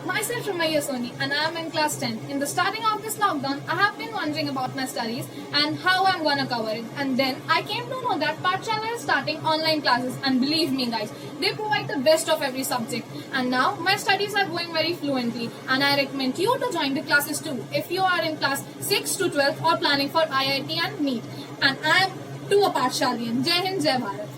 Myself Ramaya Soni, and I am in class 10. In the starting of this lockdown, I have been wondering about my studies and how I'm gonna cover it. And then I came to know that Pathshala is starting online classes, and believe me, guys, they provide the best of every subject. And now my studies are going very fluently, and I recommend you to join the classes too if you are in class 6 to 12 or planning for IIT and NEET. And I am too a Pathshalian. Jai Hind, Jai Bharat.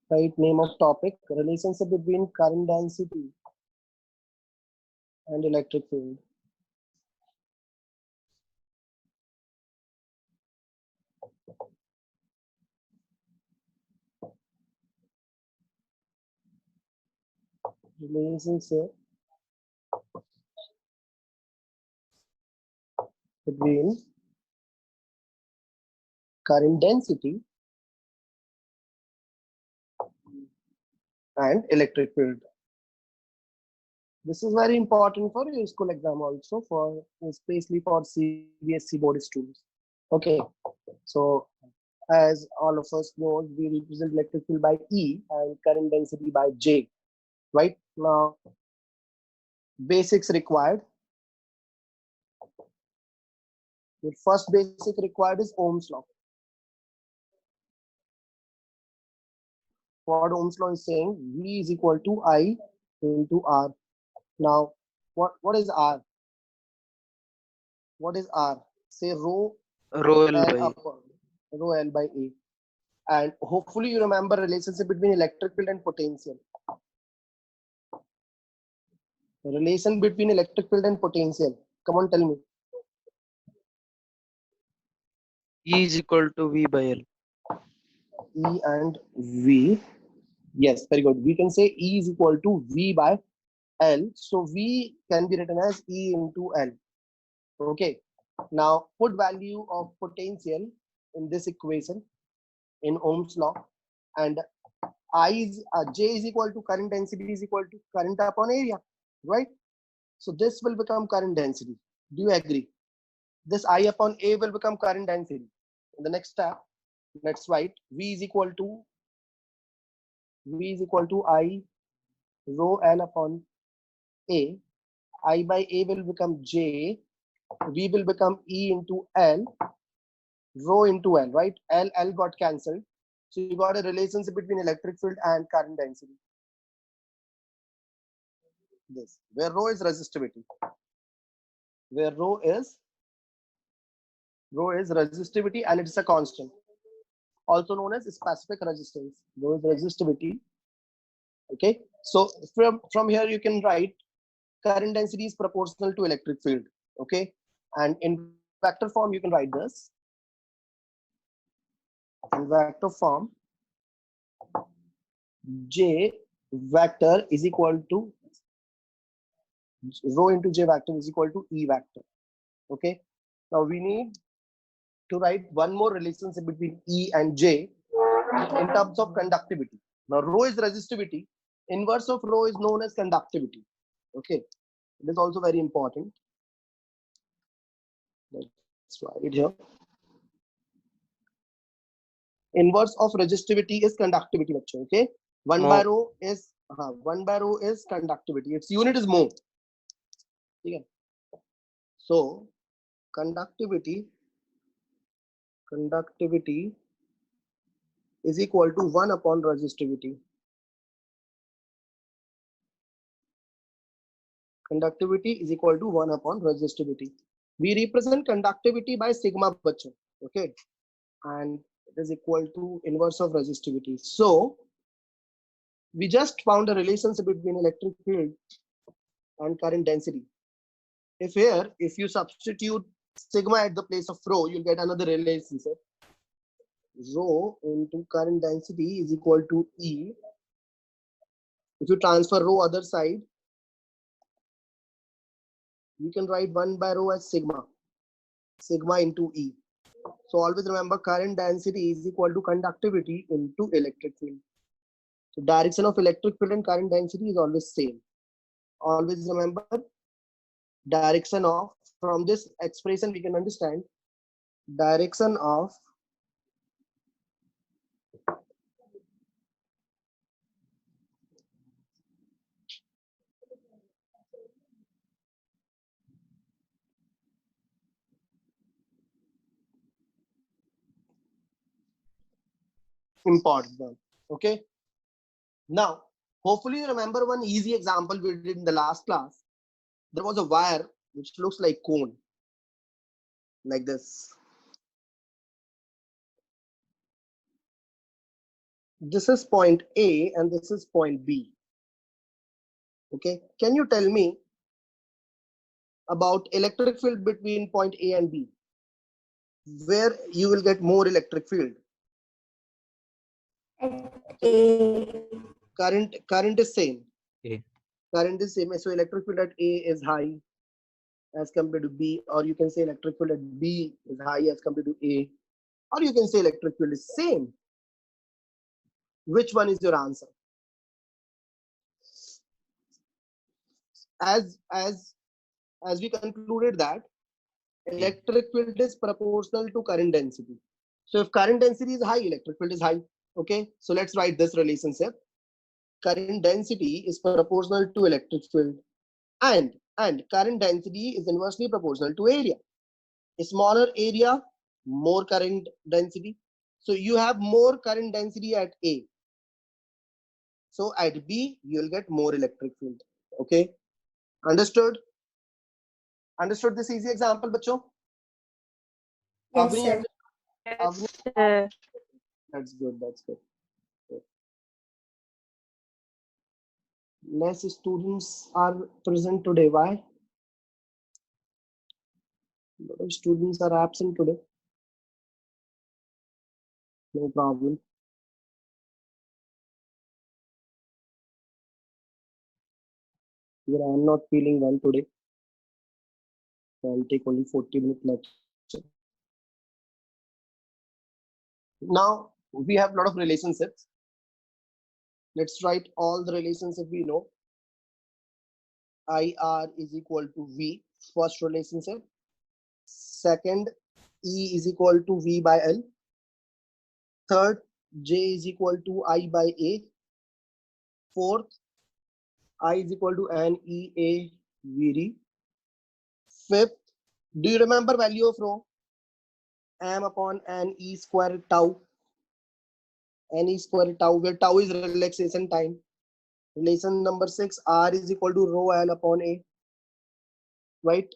Right, name of topic, relationship between current density and electric field. Relationship between current density and electric field. This is very important for your school exam also, for especially for CBSE board students. Okay, so as all of us know, we represent electric field by E and current density by J. Right now, basics required. The first basic required is Ohm's law. What Ohm's law is saying, V is equal to I into R. Now, what is R? What is R? Say rho Rho L L by upon rho L by A. And hopefully you remember relationship between electric field and potential. Relation between electric field and potential. Come on, tell me. E is equal to V by L. E and V. Yes, very good. We can say E is equal to V by L. So V can be written as E into L. Okay. Now put value of potential in this equation in Ohm's law, and J is equal to current density is equal to current upon area, right? So this will become current density. Do you agree? This I upon A will become current density. In the next step, let's write V is equal to I rho L upon A. I by A will become J. V will become E into L, rho into L, right? L got cancelled. So you got a relationship between electric field and current density. This, where rho is resistivity. Where rho is resistivity, and it's a constant, also known as specific resistance. Rho is resistivity. Okay, so from here you can write current density is proportional to electric field. Okay, and in vector form you can write this. In vector form, J vector is equal to rho into J vector is equal to E vector. Okay, now we need to write one more relationship between E and J in terms of conductivity. Now rho is resistivity, inverse of rho is known as conductivity. Okay, it is also very important. Let's write it here. Inverse of resistivity is conductivity, lecture. Okay, 1 by rho is 1 by rho is conductivity. Its unit is mho. Okay, so conductivity is equal to 1 upon resistivity. Conductivity is equal to 1 upon resistivity. We represent conductivity by sigma bacho. Okay, and it is equal to inverse of resistivity. So we just found a relationship between electric field and current density. If you substitute sigma at the place of rho, you'll get another relationship. Rho into current density is equal to E. If you transfer rho other side, you can write 1 by rho as sigma into E. So always remember current density is equal to conductivity into electric field. So direction of electric field and current density is always same. Always remember direction of, from this expression we can understand direction of important one. Okay. Now, hopefully you remember one easy example we did in the last class. There was a wire which looks like cone, like this. This is point A and this is point B. Okay. Can you tell me about electric field between point A and B? Where you will get more electric field? A. Current is same. A. Current is same. So electric field at A is high as compared to B, or you can say electric field at B is high as compared to A, or you can say electric field is same. Which one is your answer? As we concluded that electric field is proportional to current density. So if current density is high, electric field is high. Okay, so let's write this relationship. Current density is proportional to electric field, and current density is inversely proportional to area. A smaller area, more current density. So you have more current density at A. So at B, you will get more electric field. Okay, understood? Understood this easy example, bacho? Yes, Avni, sir. Avni, Sir. that's good. That's good. Less students are present today. Why? A lot of students are absent today. No problem. I'm not feeling well today. So I'll take only 40-minute lecture. Now we have a lot of relationships. Let's write all the relationships we know. IR is equal to V, first relationship. Second, E is equal to V by L. Third, J is equal to I by A. Fourth, I is equal to NEA VD. Fifth, do you remember value of rho? M upon NE square tau. NE square tau, where tau is relaxation time. Relation number 6, R is equal to rho L upon A. Right?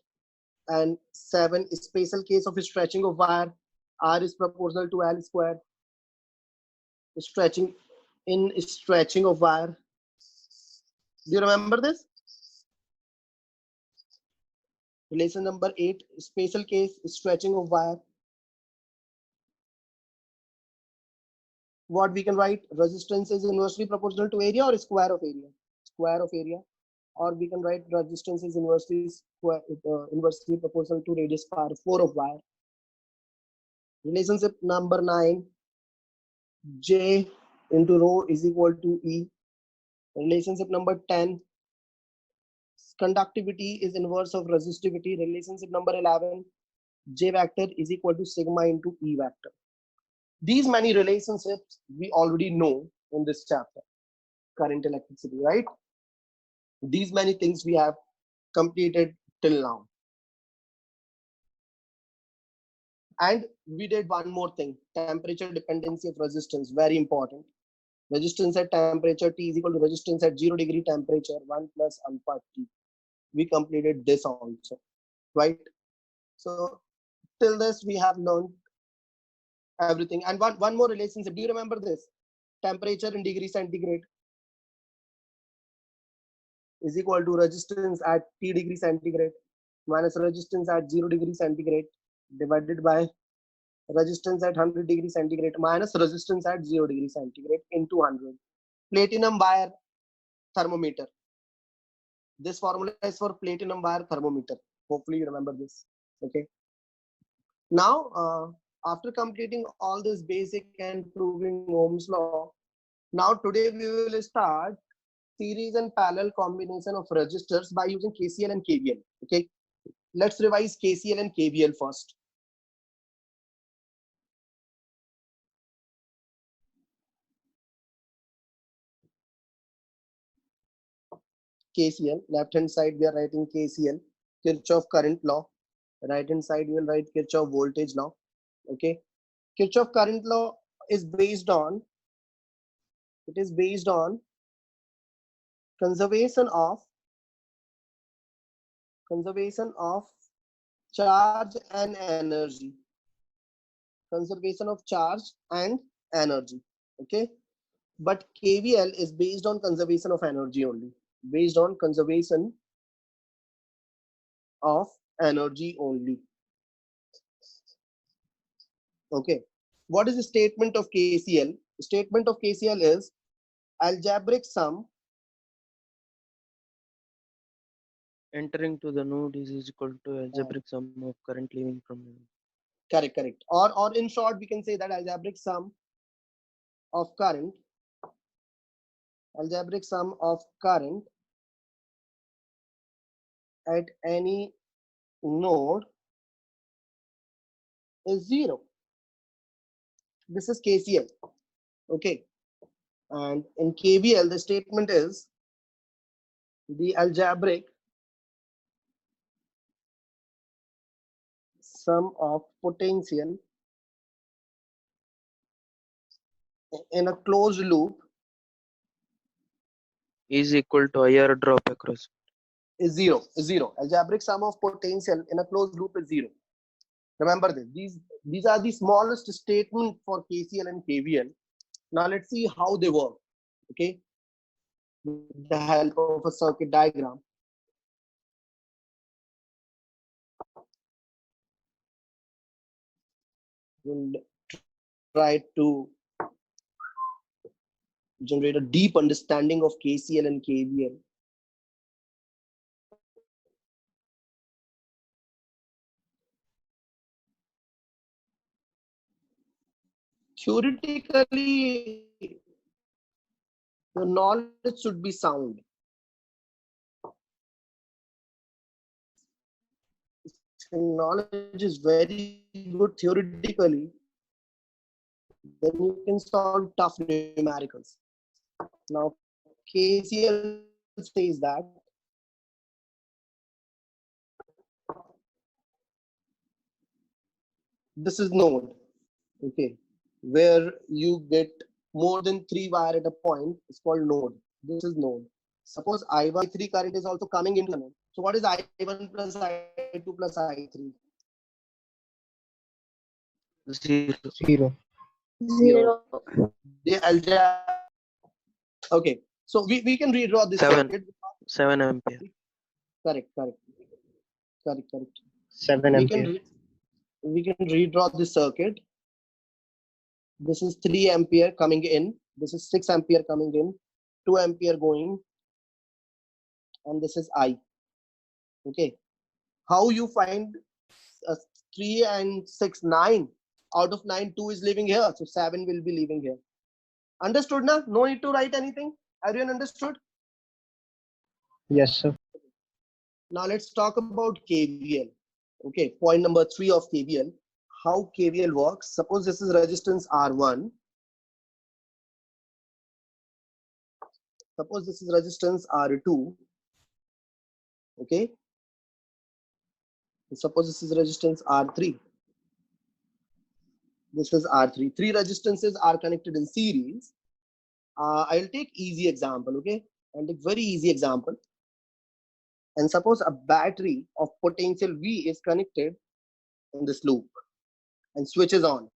And 7, special case of stretching of wire. R is proportional to L square. Stretching of wire. Do you remember this? Relation number 8, special case stretching of wire. What we can write? Resistance is inversely proportional to area or square of area? Square of area. Or we can write resistance is inversely proportional to radius power 4 of wire. Relationship number 9, J into rho is equal to E. Relationship number 10, conductivity is inverse of resistivity. Relationship number 11, J vector is equal to sigma into E vector. These many relationships we already know in this chapter, current electricity, right? These many things we have completed till now. And we did one more thing, temperature dependency of resistance, very important. Resistance at temperature T is equal to resistance at 0 degree temperature 1 plus alpha T. We completed this also, right? So till this we have learned everything. And one more relationship. Do you remember this? Temperature in degree centigrade is equal to resistance at T degree centigrade minus resistance at 0 degree centigrade divided by resistance at 100 degree centigrade minus resistance at 0 degree centigrade into 100. Platinum wire thermometer. This formula is for platinum wire thermometer. Hopefully you remember this. Okay. Now, after completing all this basic and proving Ohm's law, now today we will start series and parallel combination of resistors by using KCL and KVL. Okay. let's revise KCL and KVL first. KCL, left hand side we are writing KCL, Kirchhoff current law. Right hand side we will write Kirchhoff voltage law. Okay, Kirchhoff current law is based on, it is based on conservation of charge and energy. Conservation of charge and energy. Okay, but KVL is based on conservation of energy only. Based on conservation of energy only. Okay, what is the statement of KCL? The statement of KCL is algebraic sum. Entering to the node is equal to algebraic sum of current leaving from node. Correct, correct. Or in short, we can say that algebraic sum of current at any node is 0. This is KCL. Okay, and in KVL the statement is the algebraic sum of potential in a closed loop Is equal to IR drop across. is 0. Algebraic sum of potential in a closed loop is 0. Remember this. These are the smallest statement for KCL and KVL. Now let's see how they work. Okay, with the help of a circuit diagram. We'll try to generate a deep understanding of KCL and KVL. Theoretically, your knowledge should be sound. If your knowledge is very good theoretically, then you can solve tough numericals. Now, KCL says that this is node, okay, where you get more than 3 wire at a point, it's called node. This is node. Suppose I1, I3 current is also coming into the node. So what is I1 plus I2 plus I3? 0. 0. The algebra. Okay, so we can redraw this 7. circuit. 7 ampere. Correct. 7 ampere. We can redraw this circuit. This is 3 ampere coming in. This is 6 ampere coming in. 2 ampere going. And this is I. Okay. How you find 3 and 6, 9? Out of 9, 2 is leaving here. So 7 will be leaving here. Understood now? No need to write anything. Everyone understood? Yes, sir. Now let's talk about KVL. Okay, point number 3 of KVL. How KVL works. Suppose this is resistance R1. Suppose this is resistance R2. Okay. Suppose this is resistance R3. This is R3. 3 resistances are connected in series. I'll take easy example. Okay. I'll take very easy example. And suppose a battery of potential V is connected in this loop and switches on.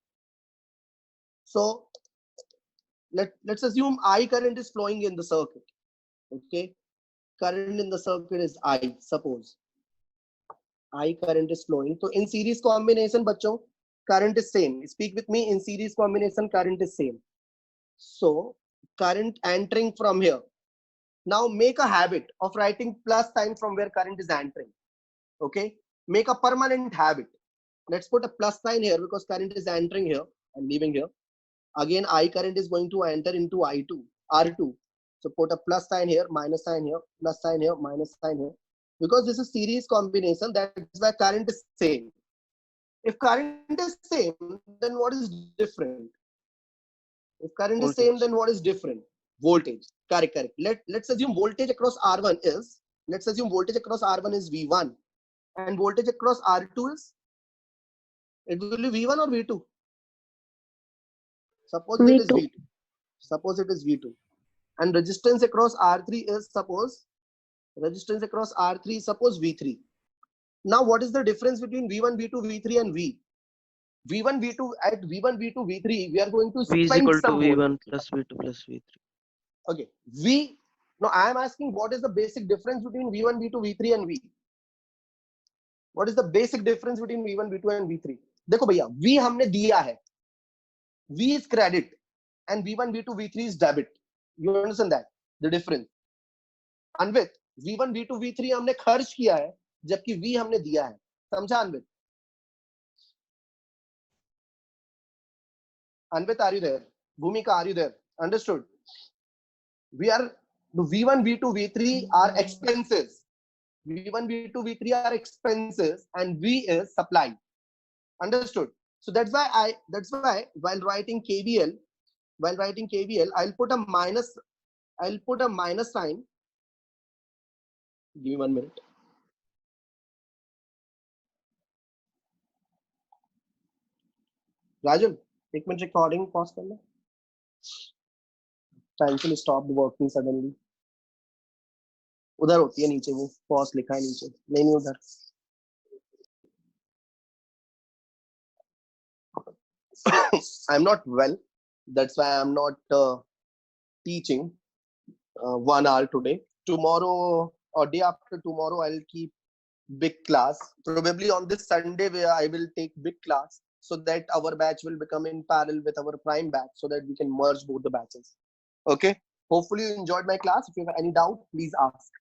So let's assume I current is flowing in the circuit. Okay, current in the circuit is I. Suppose I current is flowing. So in series combination, bachcho, current is same. Speak with me. In series combination, current is same. So current entering from here. Now make a habit of writing plus sign from where current is entering. Okay, make a permanent habit. Let's put a plus sign here because current is entering here and leaving here. Again, I current is going to enter into I2, R2. So put a plus sign here, minus sign here, plus sign here, minus sign here. Because this is series combination, that's why current is same. If current is same, then what is different? If current is same, Voltage. then what is different? Voltage. Correct. Let's assume voltage across R1 is, V1, and voltage across R2 is, it will be V1 or V2. Suppose it is V2. V2. And resistance across R3 is, suppose V3. Now what is the difference between V1, V2, V3 and V? V1, V2, at V1, V2, V3, we are going to V is spend equal to some V1 voltage. plus V2 plus V3. Okay, now I am asking what is the basic difference between V1, V2, V3 and V? What is the basic difference between V1, V2 and V3? देखो भैया, V हमने दिया है. V is credit and V1, V2, V3 is debit. You understand that? The difference. Anvit, V1, V2, V3 हमने खर्च किया है, जबकि V हमने दिया है. समझा Anvit? Anvit, are you there? Bhumika, are you there? Understood? The V1, V2, V3 are expenses. V1, V2, V3 are expenses and V is supply. Understood? So that's why while writing KVL, I'll put a minus sign. Give me 1 minute. Rajan, 1 minute recording pause करना. Pencil stopped working suddenly. उधर होती है नीचे, वो pause लिखा है नीचे. नहीं उधर. I'm not well. That's why I'm not teaching 1 hour today. Tomorrow or day after tomorrow, I'll keep big class. Probably on this Sunday, where I will take big class so that our batch will become in parallel with our prime batch, so that we can merge both the batches. Okay. Hopefully you enjoyed my class. If you have any doubt, please ask.